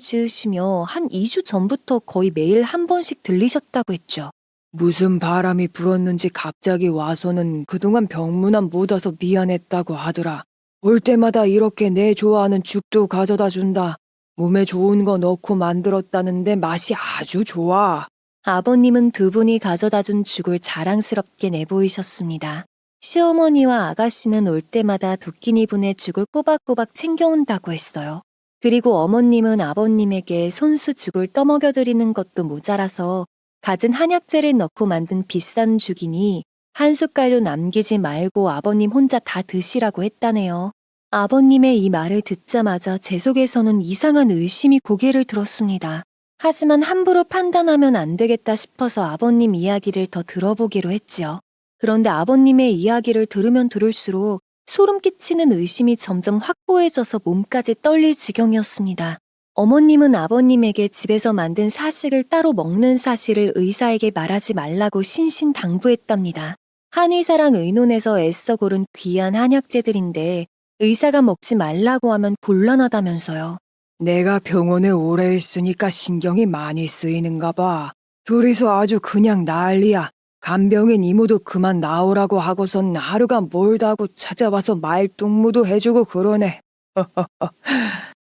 지으시며 한 2주 전부터 거의 매일 한 번씩 들리셨다고 했죠. 무슨 바람이 불었는지 갑자기 와서는 그동안 병문안 못 와서 미안했다고 하더라. 올 때마다 이렇게 내 좋아하는 죽도 가져다 준다. 몸에 좋은 거 넣고 만들었다는데 맛이 아주 좋아. 아버님은 두 분이 가져다 준 죽을 자랑스럽게 내보이셨습니다. 시어머니와 아가씨는 올 때마다 도끼니분의 죽을 꼬박꼬박 챙겨온다고 했어요. 그리고 어머님은 아버님에게 손수 죽을 떠먹여드리는 것도 모자라서 갖은 한약재를 넣고 만든 비싼 죽이니 한 숟갈도 남기지 말고 아버님 혼자 다 드시라고 했다네요. 아버님의 이 말을 듣자마자 제 속에서는 이상한 의심이 고개를 들었습니다. 하지만 함부로 판단하면 안 되겠다 싶어서 아버님 이야기를 더 들어보기로 했지요. 그런데 아버님의 이야기를 들으면 들을수록 소름 끼치는 의심이 점점 확고해져서 몸까지 떨릴 지경이었습니다. 어머님은 아버님에게 집에서 만든 사식을 따로 먹는 사실을 의사에게 말하지 말라고 신신당부했답니다. 한의사랑 의논해서 애써 고른 귀한 한약재들인데 의사가 먹지 말라고 하면 곤란하다면서요. 내가 병원에 오래 있으니까 신경이 많이 쓰이는가 봐. 둘이서 아주 그냥 난리야. 간병인 이모도 그만 나오라고 하고선 하루가 멀다고 찾아와서 말동무도 해주고 그러네.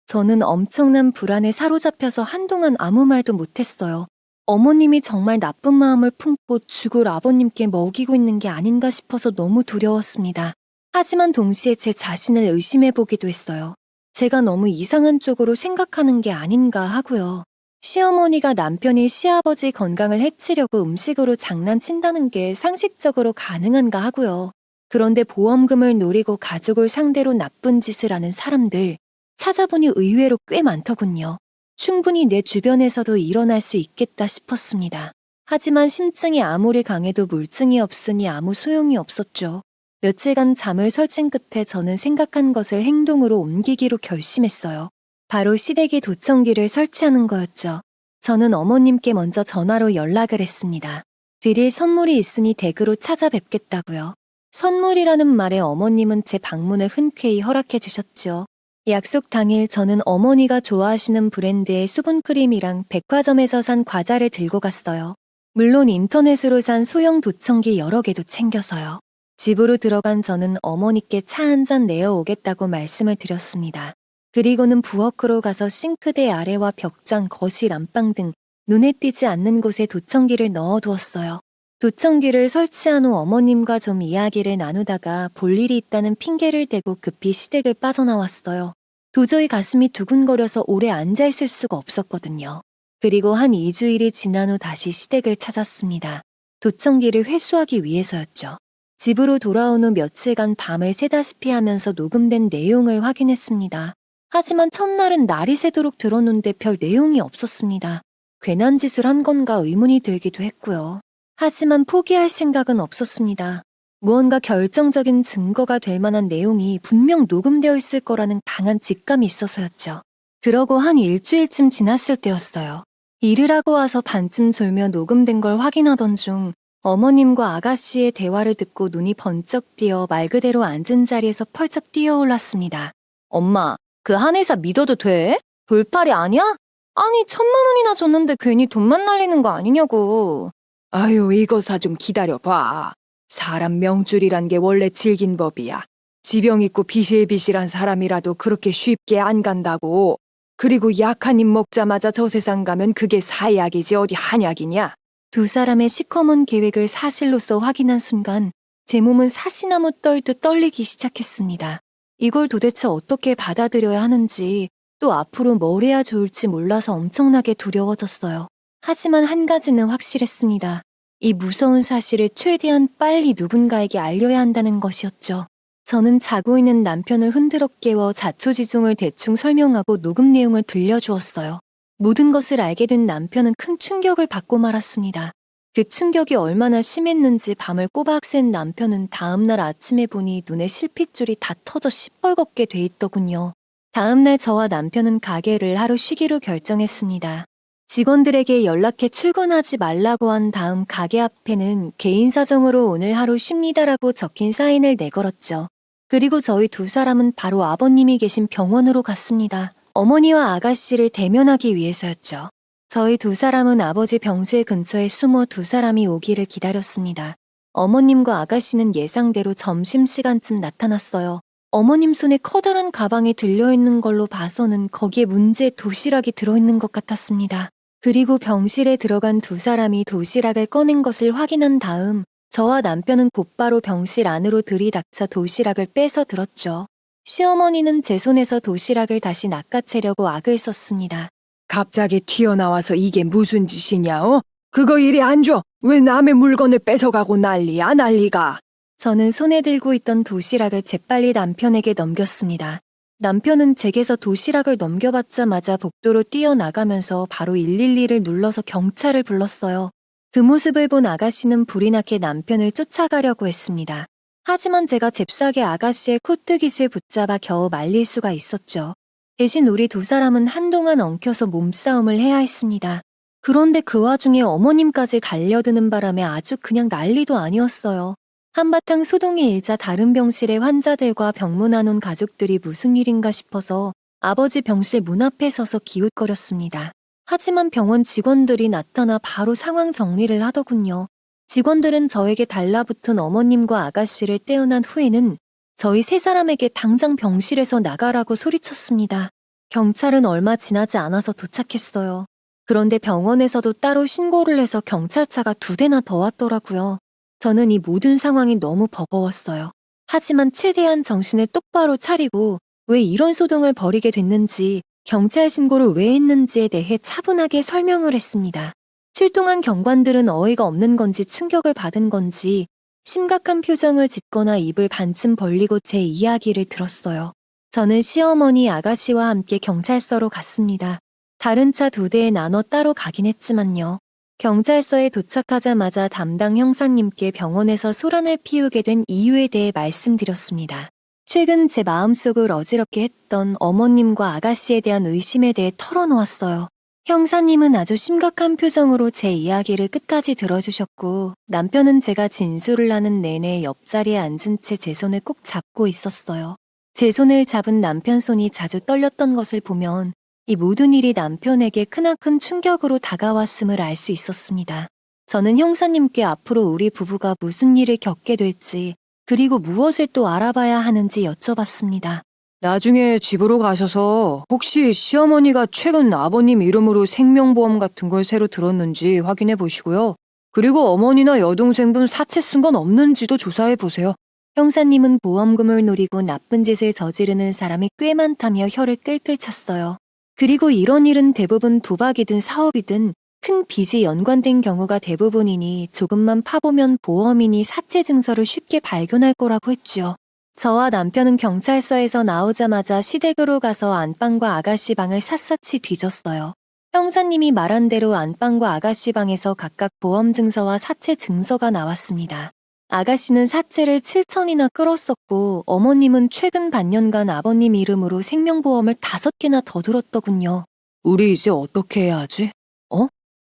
저는 엄청난 불안에 사로잡혀서 한동안 아무 말도 못했어요. 어머님이 정말 나쁜 마음을 품고 죽을 아버님께 먹이고 있는 게 아닌가 싶어서 너무 두려웠습니다. 하지만 동시에 제 자신을 의심해보기도 했어요. 제가 너무 이상한 쪽으로 생각하는 게 아닌가 하고요. 시어머니가 남편이 시아버지 건강을 해치려고 음식으로 장난친다는 게 상식적으로 가능한가 하고요. 그런데 보험금을 노리고 가족을 상대로 나쁜 짓을 하는 사람들, 찾아보니 의외로 꽤 많더군요. 충분히 내 주변에서도 일어날 수 있겠다 싶었습니다. 하지만 심증이 아무리 강해도 물증이 없으니 아무 소용이 없었죠. 며칠간 잠을 설친 끝에 저는 생각한 것을 행동으로 옮기기로 결심했어요. 바로 시댁에 도청기를 설치하는 거였죠. 저는 어머님께 먼저 전화로 연락을 했습니다. 드릴 선물이 있으니 댁으로 찾아뵙겠다고요. 선물이라는 말에 어머님은 제 방문을 흔쾌히 허락해 주셨죠. 약속 당일 저는 어머니가 좋아하시는 브랜드의 수분크림이랑 백화점에서 산 과자를 들고 갔어요. 물론 인터넷으로 산 소형 도청기 여러 개도 챙겨서요. 집으로 들어간 저는 어머니께 차 한 잔 내어오겠다고 말씀을 드렸습니다. 그리고는 부엌으로 가서 싱크대 아래와 벽장, 거실, 안방 등 눈에 띄지 않는 곳에 도청기를 넣어두었어요. 도청기를 설치한 후 어머님과 좀 이야기를 나누다가 볼 일이 있다는 핑계를 대고 급히 시댁을 빠져나왔어요. 도저히 가슴이 두근거려서 오래 앉아있을 수가 없었거든요. 그리고 한 2주일이 지난 후 다시 시댁을 찾았습니다. 도청기를 회수하기 위해서였죠. 집으로 돌아온 후 며칠간 밤을 새다시피 하면서 녹음된 내용을 확인했습니다. 하지만 첫날은 날이 새도록 들었는데 별 내용이 없었습니다. 괜한 짓을 한 건가 의문이 들기도 했고요. 하지만 포기할 생각은 없었습니다. 무언가 결정적인 증거가 될 만한 내용이 분명 녹음되어 있을 거라는 강한 직감이 있어서였죠. 그러고 한 일주일쯤 지났을 때였어요. 일을 하고 와서 반쯤 졸며 녹음된 걸 확인하던 중 어머님과 아가씨의 대화를 듣고 눈이 번쩍 띄어 말 그대로 앉은 자리에서 펄쩍 뛰어올랐습니다. 엄마, 그 한의사 믿어도 돼? 돌팔이 아니야? 아니 1,000만 원이나 줬는데 괜히 돈만 날리는 거 아니냐고. 아유, 이거사 좀 기다려봐. 사람 명줄이란 게 원래 질긴 법이야. 지병 있고 비실비실한 사람이라도 그렇게 쉽게 안 간다고. 그리고 약한 입 먹자마자 저 세상 가면 그게 사약이지 어디 한약이냐. 두 사람의 시커먼 계획을 사실로서 확인한 순간 제 몸은 사시나무 떨듯 떨리기 시작했습니다. 이걸 도대체 어떻게 받아들여야 하는지 또 앞으로 뭘 해야 좋을지 몰라서 엄청나게 두려워졌어요. 하지만 한 가지는 확실했습니다. 이 무서운 사실을 최대한 빨리 누군가에게 알려야 한다는 것이었죠. 저는 자고 있는 남편을 흔들어 깨워 자초지종을 대충 설명하고 녹음 내용을 들려주었어요. 모든 것을 알게 된 남편은 큰 충격을 받고 말았습니다. 그 충격이 얼마나 심했는지 밤을 꼬박 샌 남편은 다음날 아침에 보니 눈에 실핏줄이 다 터져 시뻘겋게 돼 있더군요. 다음날 저와 남편은 가게를 하루 쉬기로 결정했습니다. 직원들에게 연락해 출근하지 말라고 한 다음 가게 앞에는 개인 사정으로 오늘 하루 쉽니다라고 적힌 사인을 내걸었죠. 그리고 저희 두 사람은 바로 아버님이 계신 병원으로 갔습니다. 어머니와 아가씨를 대면하기 위해서였죠. 저희 두 사람은 아버지 병실 근처에 숨어 두 사람이 오기를 기다렸습니다. 어머님과 아가씨는 예상대로 점심시간쯤 나타났어요. 어머님 손에 커다란 가방이 들려있는 걸로 봐서는 거기에 문제의 도시락이 들어있는 것 같았습니다. 그리고 병실에 들어간 두 사람이 도시락을 꺼낸 것을 확인한 다음 저와 남편은 곧바로 병실 안으로 들이닥쳐 도시락을 빼서 들었죠. 시어머니는 제 손에서 도시락을 다시 낚아채려고 악을 썼습니다. 갑자기 튀어나와서 이게 무슨 짓이냐, 어? 그거 이리 안 줘. 왜 남의 물건을 뺏어가고 난리야, 난리가. 저는 손에 들고 있던 도시락을 재빨리 남편에게 넘겼습니다. 남편은 제게서 도시락을 넘겨받자마자 복도로 뛰어나가면서 바로 112를 눌러서 경찰을 불렀어요. 그 모습을 본 아가씨는 불이 나게 남편을 쫓아가려고 했습니다. 하지만 제가 잽싸게 아가씨의 코뜨깃을 붙잡아 겨우 말릴 수가 있었죠. 대신 우리 두 사람은 한동안 엉켜서 몸싸움을 해야 했습니다. 그런데 그 와중에 어머님까지 달려드는 바람에 아주 그냥 난리도 아니었어요. 한바탕 소동이 일자 다른 병실의 환자들과 병문안 온 가족들이 무슨 일인가 싶어서 아버지 병실 문 앞에 서서 기웃거렸습니다. 하지만 병원 직원들이 나타나 바로 상황 정리를 하더군요. 직원들은 저에게 달라붙은 어머님과 아가씨를 떼어난 후에는 저희 세 사람에게 당장 병실에서 나가라고 소리쳤습니다. 경찰은 얼마 지나지 않아서 도착했어요. 그런데 병원에서도 따로 신고를 해서 경찰차가 2대나 더 왔더라고요. 저는 이 모든 상황이 너무 버거웠어요. 하지만 최대한 정신을 똑바로 차리고 왜 이런 소동을 벌이게 됐는지, 경찰 신고를 왜 했는지에 대해 차분하게 설명을 했습니다. 출동한 경관들은 어이가 없는 건지 충격을 받은 건지 심각한 표정을 짓거나 입을 반쯤 벌리고 제 이야기를 들었어요. 저는 시어머니 아가씨와 함께 경찰서로 갔습니다. 다른 차 2대에 나눠 따로 가긴 했지만요. 경찰서에 도착하자마자 담당 형사님께 병원에서 소란을 피우게 된 이유에 대해 말씀드렸습니다. 최근 제 마음속을 어지럽게 했던 어머님과 아가씨에 대한 의심에 대해 털어놓았어요. 형사님은 아주 심각한 표정으로 제 이야기를 끝까지 들어주셨고 남편은 제가 진술을 하는 내내 옆자리에 앉은 채 제 손을 꼭 잡고 있었어요. 제 손을 잡은 남편 손이 자주 떨렸던 것을 보면 이 모든 일이 남편에게 크나큰 충격으로 다가왔음을 알 수 있었습니다. 저는 형사님께 앞으로 우리 부부가 무슨 일을 겪게 될지 그리고 무엇을 또 알아봐야 하는지 여쭤봤습니다. 나중에 집으로 가셔서 혹시 시어머니가 최근 아버님 이름으로 생명보험 같은 걸 새로 들었는지 확인해 보시고요. 그리고 어머니나 여동생분 사채 쓴 건 없는지도 조사해 보세요. 형사님은 보험금을 노리고 나쁜 짓을 저지르는 사람이 꽤 많다며 혀를 끌끌 찼어요. 그리고 이런 일은 대부분 도박이든 사업이든 큰 빚이 연관된 경우가 대부분이니 조금만 파보면 보험이니 사채 증서를 쉽게 발견할 거라고 했죠. 저와 남편은 경찰서에서 나오자마자 시댁으로 가서 안방과 아가씨 방을 샅샅이 뒤졌어요. 형사님이 말한 대로 안방과 아가씨 방에서 각각 보험 증서와 사채 증서가 나왔습니다. 아가씨는 사채를 7천이나 끌었었고 어머님은 최근 반년간 아버님 이름으로 생명보험을 5개나 더 들었더군요. 우리 이제 어떻게 해야 하지?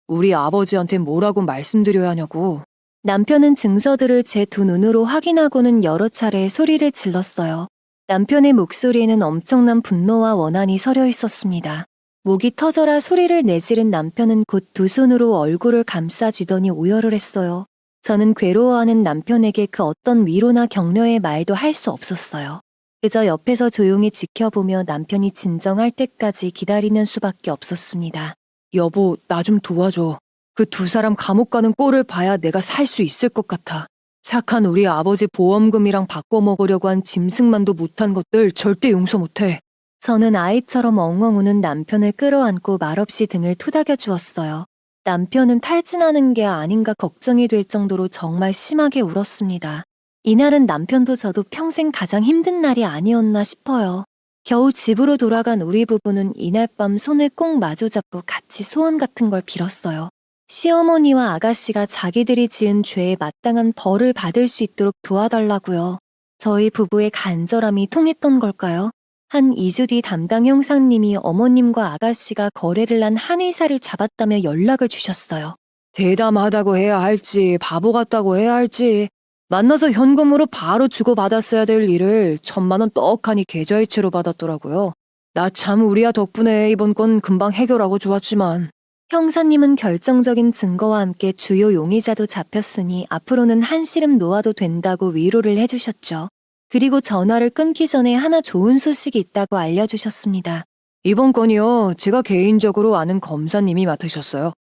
우리 아버지한테 뭐라고 말씀드려야 하냐고. 남편은 증서들을 제 두 눈으로 확인하고는 여러 차례 소리를 질렀어요. 남편의 목소리에는 엄청난 분노와 원한이 서려 있었습니다. 목이 터져라 소리를 내지른 남편은 곧 두 손으로 얼굴을 감싸쥐더니 오열을 했어요. 저는 괴로워하는 남편에게 그 어떤 위로나 격려의 말도 할 수 없었어요. 그저 옆에서 조용히 지켜보며 남편이 진정할 때까지 기다리는 수밖에 없었습니다. 여보, 나 좀 도와줘. 그 두 사람 감옥 가는 꼴을 봐야 내가 살 수 있을 것 같아. 착한 우리 아버지 보험금이랑 바꿔 먹으려고 한 짐승만도 못한 것들 절대 용서 못해. 저는 아이처럼 엉엉 우는 남편을 끌어안고 말없이 등을 토닥여 주었어요. 남편은 탈진하는 게 아닌가 걱정이 될 정도로 정말 심하게 울었습니다. 이날은 남편도 저도 평생 가장 힘든 날이 아니었나 싶어요. 겨우 집으로 돌아간 우리 부부는 이날 밤 손을 꼭 마주잡고 같이 소원 같은 걸 빌었어요. 시어머니와 아가씨가 자기들이 지은 죄에 마땅한 벌을 받을 수 있도록 도와달라고요. 저희 부부의 간절함이 통했던 걸까요? 한 2주 뒤 담당 형사님이 어머님과 아가씨가 거래를 한 한의사를 잡았다며 연락을 주셨어요. 대담하다고 해야 할지 바보 같다고 해야 할지 만나서 현금으로 바로 주고받았어야 될 일을 1,000만 원 떡하니 계좌이체로 받았더라고요. 나 참 우리야 덕분에 이번 건 금방 해결하고 좋았지만. 형사님은 결정적인 증거와 함께 주요 용의자도 잡혔으니 앞으로는 한시름 놓아도 된다고 위로를 해주셨죠. 그리고 전화를 끊기 전에 하나 좋은 소식이 있다고 알려주셨습니다. 이번 건이요, 제가 개인적으로 아는 검사님이 맡으셨어요.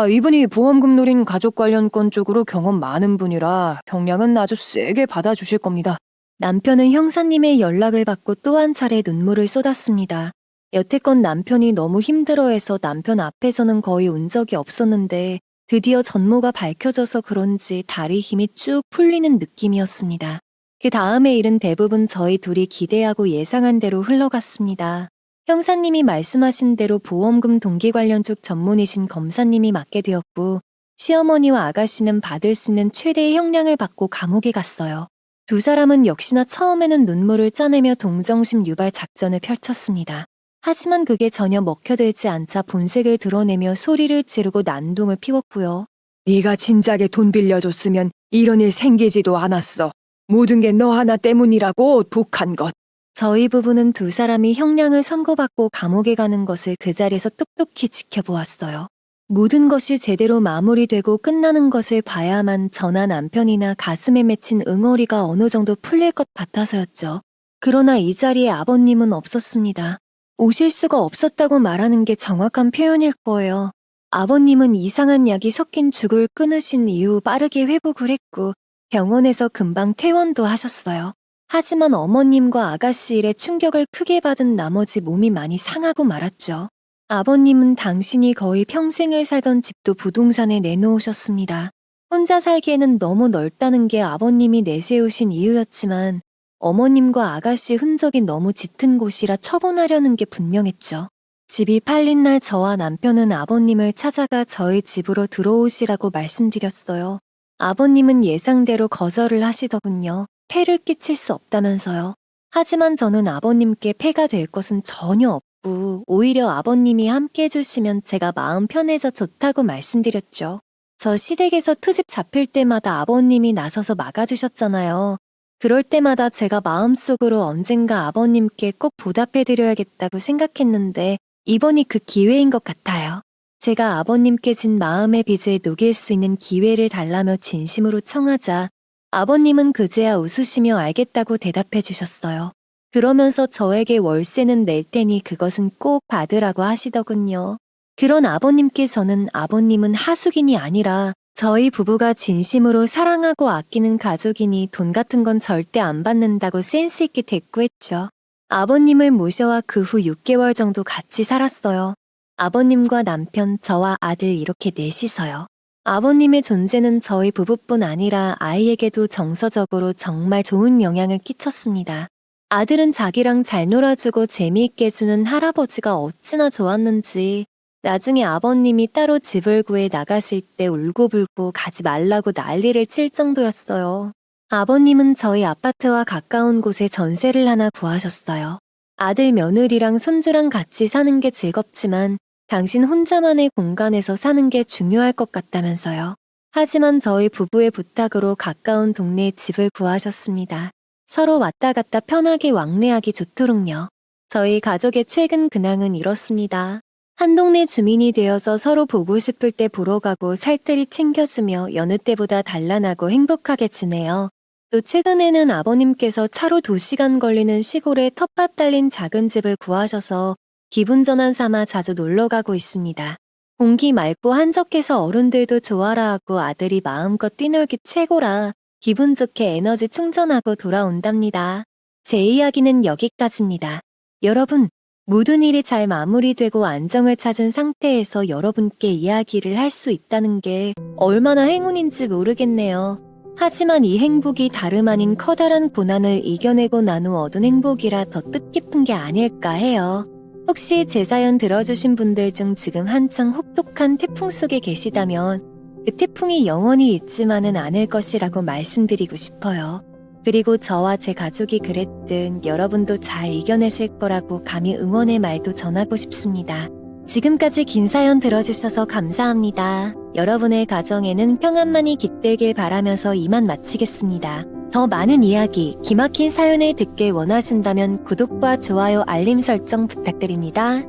이분이 보험금 노린 가족 관련 건 쪽으로 경험 많은 분이라 형량은 아주 세게 받아주실 겁니다. 남편은 형사님의 연락을 받고 또 한 차례 눈물을 쏟았습니다. 여태껏 남편이 너무 힘들어해서 남편 앞에서는 거의 운 적이 없었는데 드디어 전모가 밝혀져서 그런지 다리 힘이 쭉 풀리는 느낌이었습니다. 그 다음의 일은 대부분 저희 둘이 기대하고 예상한 대로 흘러갔습니다. 형사님이 말씀하신 대로 보험금 동기 관련 쪽 전문이신 검사님이 맡게 되었고 시어머니와 아가씨는 받을 수 있는 최대의 형량을 받고 감옥에 갔어요. 두 사람은 역시나 처음에는 눈물을 짜내며 동정심 유발 작전을 펼쳤습니다. 하지만 그게 전혀 먹혀들지 않자 본색을 드러내며 소리를 지르고 난동을 피웠고요. 네가 진작에 돈 빌려줬으면 이런 일 생기지도 않았어. 모든 게 너 하나 때문이라고 독한 것. 저희 부부는 두 사람이 형량을 선고받고 감옥에 가는 것을 그 자리에서 똑똑히 지켜보았어요. 모든 것이 제대로 마무리되고 끝나는 것을 봐야만 저나 남편이나 가슴에 맺힌 응어리가 어느 정도 풀릴 것 같아서였죠. 그러나 이 자리에 아버님은 없었습니다. 오실 수가 없었다고 말하는 게 정확한 표현일 거예요. 아버님은 이상한 약이 섞인 죽을 끊으신 이후 빠르게 회복을 했고 병원에서 금방 퇴원도 하셨어요. 하지만 어머님과 아가씨 일에 충격을 크게 받은 나머지 몸이 많이 상하고 말았죠. 아버님은 당신이 거의 평생을 살던 집도 부동산에 내놓으셨습니다. 혼자 살기에는 너무 넓다는 게 아버님이 내세우신 이유였지만 어머님과 아가씨 흔적이 너무 짙은 곳이라 처분하려는 게 분명했죠. 집이 팔린 날 저와 남편은 아버님을 찾아가 저희 집으로 들어오시라고 말씀드렸어요. 아버님은 예상대로 거절을 하시더군요. 폐를 끼칠 수 없다면서요. 하지만 저는 아버님께 폐가 될 것은 전혀 없고 오히려 아버님이 함께 해주시면 제가 마음 편해져 좋다고 말씀드렸죠. 저 시댁에서 트집 잡힐 때마다 아버님이 나서서 막아주셨잖아요. 그럴 때마다 제가 마음속으로 언젠가 아버님께 꼭 보답해드려야겠다고 생각했는데 이번이 그 기회인 것 같아요. 제가 아버님께 진 마음의 빚을 녹일 수 있는 기회를 달라며 진심으로 청하자 아버님은 그제야 웃으시며 알겠다고 대답해 주셨어요. 그러면서 저에게 월세는 낼 테니 그것은 꼭 받으라고 하시더군요. 그런 아버님께서는 아버님은 하숙인이 아니라 저희 부부가 진심으로 사랑하고 아끼는 가족이니 돈 같은 건 절대 안 받는다고 센스 있게 대꾸했죠. 아버님을 모셔와 그 후 6개월 정도 같이 살았어요. 아버님과 남편, 저와 아들 이렇게 넷이서요. 아버님의 존재는 저희 부부뿐 아니라 아이에게도 정서적으로 정말 좋은 영향을 끼쳤습니다. 아들은 자기랑 잘 놀아주고 재미있게 해주는 할아버지가 어찌나 좋았는지 나중에 아버님이 따로 집을 구해 나가실 때 울고불고 가지 말라고 난리를 칠 정도였어요. 아버님은 저희 아파트와 가까운 곳에 전세를 하나 구하셨어요. 아들 며느리랑 손주랑 같이 사는 게 즐겁지만 당신 혼자만의 공간에서 사는 게 중요할 것 같다면서요. 하지만 저희 부부의 부탁으로 가까운 동네에 집을 구하셨습니다. 서로 왔다 갔다 편하게 왕래하기 좋도록요. 저희 가족의 최근 근황은 이렇습니다. 한 동네 주민이 되어서 서로 보고 싶을 때 보러 가고 살뜰히 챙겨주며 여느 때보다 단란하고 행복하게 지내요. 또 최근에는 아버님께서 차로 2시간 걸리는 시골에 텃밭 달린 작은 집을 구하셔서 기분 전환 삼아 자주 놀러 가고 있습니다. 공기 맑고 한적해서 어른들도 좋아라 하고 아들이 마음껏 뛰놀기 최고라 기분 좋게 에너지 충전하고 돌아온답니다. 제 이야기는 여기까지입니다. 여러분, 모든 일이 잘 마무리되고 안정을 찾은 상태에서 여러분께 이야기를 할 수 있다는 게 얼마나 행운인지 모르겠네요. 하지만 이 행복이 다름 아닌 커다란 고난을 이겨내고 난 후 얻은 행복이라 더 뜻깊은 게 아닐까 해요. 혹시 제 사연 들어주신 분들 중 지금 한창 혹독한 태풍 속에 계시다면 그 태풍이 영원히 있지만은 않을 것이라고 말씀드리고 싶어요. 그리고 저와 제 가족이 그랬든 여러분도 잘 이겨내실 거라고 감히 응원의 말도 전하고 싶습니다. 지금까지 긴 사연 들어주셔서 감사합니다. 여러분의 가정에는 평안만이 깃들길 바라면서 이만 마치겠습니다. 더 많은 이야기, 기막힌 사연을 듣길 원하신다면 구독과 좋아요, 알림 설정 부탁드립니다.